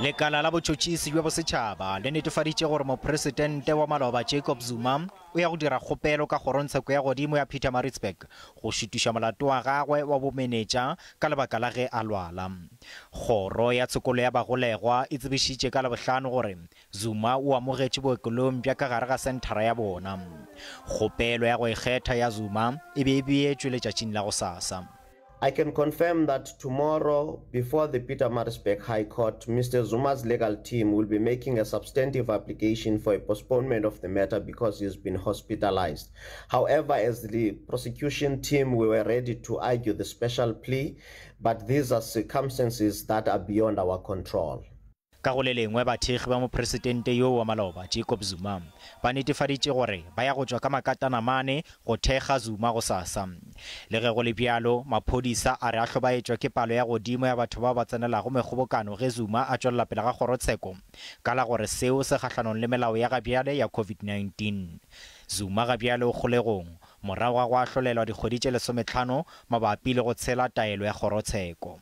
Lekala la botšhotšhisi jwa bosetšhaba le netefaditše gore mopresidente wa Maloba Jacob Zuma o ya go dira kgopelo ka kgorotsheko ya godimo ya Pietermaritzburg go šutiša molato wa gagwe wa bomenetša ka lebaka la ge a lwala. Kgoro ya tshekolo ya bagolegwa e tsebišitše ka Labohlano gore Zuma o amogetše bookelong bja ka gare ga senthara ya bona. Kgopelo ya go ikgetha ya Zuma e be e beetšwe letšatšing la go sasa. I can confirm that tomorrow, before the Pietermaritzburg High Court, Mr. Zuma's legal team will be making a substantive application for a postponement of the matter because he has been hospitalized. However, as the prosecution team, we were ready to argue the special plea, but these are circumstances that are beyond our control. Ka go le lengwe bathegi ba mopresidente yo wa Maloba Jacob Zuma ba netefaditše gore ba ya go tšwa ka makatanamane go thekga Zuma go sasa. Le ge go le bjalo, maphodisa a re a hlobaetšwa ke palo ya godimo ya batho ba ba tsenelago mekgobokano ge Zuma a tšwelela pele ga kgorotsheko ka la gore seo se kgahlanong le melao ya gabjale ya COVID-19. Zuma gabjale o kgolegong morago ga go ahlolelwa dikgwedi tše 15 mabapi le go tshela taelo ya kgorotsheko.